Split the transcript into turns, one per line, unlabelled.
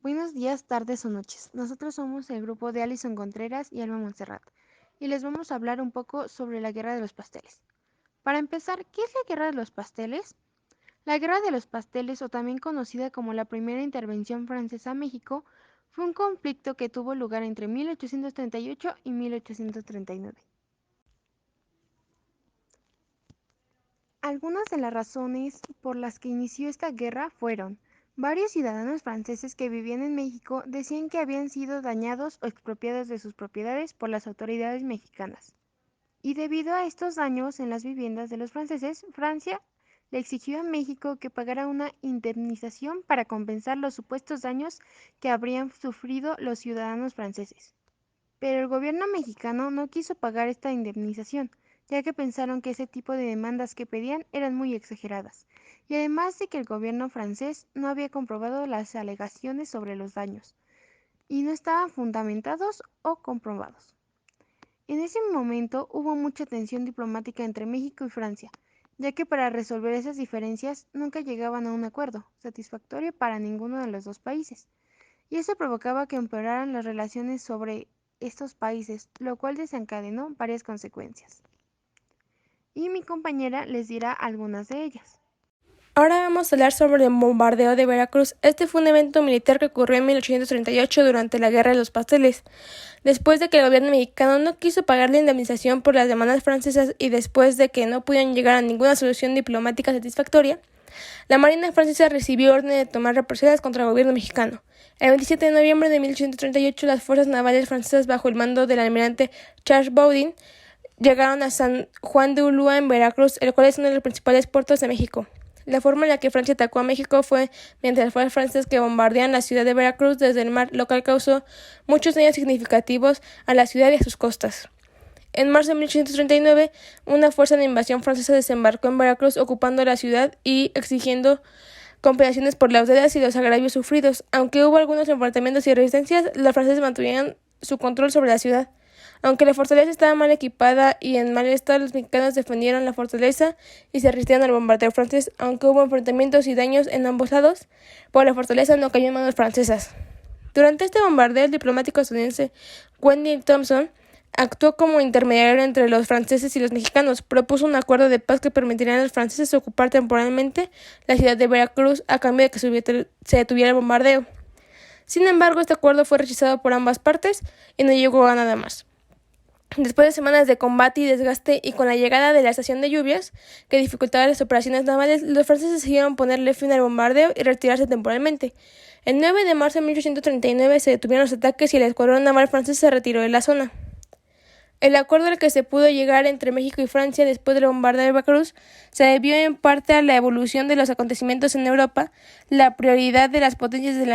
Buenos días, tardes o noches. Nosotros somos el grupo de Alison Contreras y Alma Montserrat, y les vamos a hablar un poco sobre la Guerra de los Pasteles. Para empezar, ¿qué es la Guerra de los Pasteles? La Guerra de los Pasteles, o también conocida como la Primera Intervención Francesa a México, fue un conflicto que tuvo lugar entre 1838 y 1839. Algunas de las razones por las que inició esta guerra fueron: varios ciudadanos franceses que vivían en México decían que habían sido dañados o expropiados de sus propiedades por las autoridades mexicanas. Y debido a estos daños en las viviendas de los franceses, Francia le exigió a México que pagara una indemnización para compensar los supuestos daños que habrían sufrido los ciudadanos franceses. Pero el gobierno mexicano no quiso pagar esta indemnización, ya que pensaron que ese tipo de demandas que pedían eran muy exageradas, y además de que el gobierno francés no había comprobado las alegaciones sobre los daños, y no estaban fundamentados o comprobados. En ese momento hubo mucha tensión diplomática entre México y Francia, ya que para resolver esas diferencias nunca llegaban a un acuerdo satisfactorio para ninguno de los dos países, y eso provocaba que empeoraran las relaciones sobre estos países, lo cual desencadenó varias consecuencias. Y mi compañera les dirá algunas de ellas.
Ahora vamos a hablar sobre el bombardeo de Veracruz. Este fue un evento militar que ocurrió en 1838 durante la Guerra de los Pasteles. Después de que el gobierno mexicano no quiso pagar la indemnización por las demandas francesas y después de que no pudieron llegar a ninguna solución diplomática satisfactoria, la Marina francesa recibió orden de tomar represalias contra el gobierno mexicano. El 27 de noviembre de 1838, las fuerzas navales francesas bajo el mando del almirante Charles Baudin llegaron a San Juan de Ulúa en Veracruz, el cual es uno de los principales puertos de México. La forma en la que Francia atacó a México fue mediante las fuerzas francesas que bombardean la ciudad de Veracruz desde el mar, lo cual causó muchos daños significativos a la ciudad y a sus costas. En marzo de 1839, una fuerza de invasión francesa desembarcó en Veracruz ocupando la ciudad y exigiendo compensaciones por las deudas y los agravios sufridos. Aunque hubo algunos enfrentamientos y resistencias, los franceses mantuvieron su control sobre la ciudad. Aunque la fortaleza estaba mal equipada y en mal estado, los mexicanos defendieron la fortaleza y se resistieron al bombardeo francés. Aunque hubo enfrentamientos y daños en ambos lados, pues la fortaleza no cayó en manos francesas. Durante este bombardeo, el diplomático estadounidense Wendell Thompson actuó como intermediario entre los franceses y los mexicanos. Propuso un acuerdo de paz que permitiría a los franceses ocupar temporalmente la ciudad de Veracruz a cambio de que se detuviera el bombardeo. Sin embargo, este acuerdo fue rechazado por ambas partes y no llegó a nada más. Después de semanas de combate y desgaste y con la llegada de la estación de lluvias que dificultaba las operaciones navales, los franceses decidieron ponerle fin al bombardeo y retirarse temporalmente. El 9 de marzo de 1839 se detuvieron los ataques y el escuadrón naval francés se retiró de la zona. El acuerdo al que se pudo llegar entre México y Francia después del bombardeo de Veracruz se debió en parte a la evolución de los acontecimientos en Europa, la prioridad de las potencias de la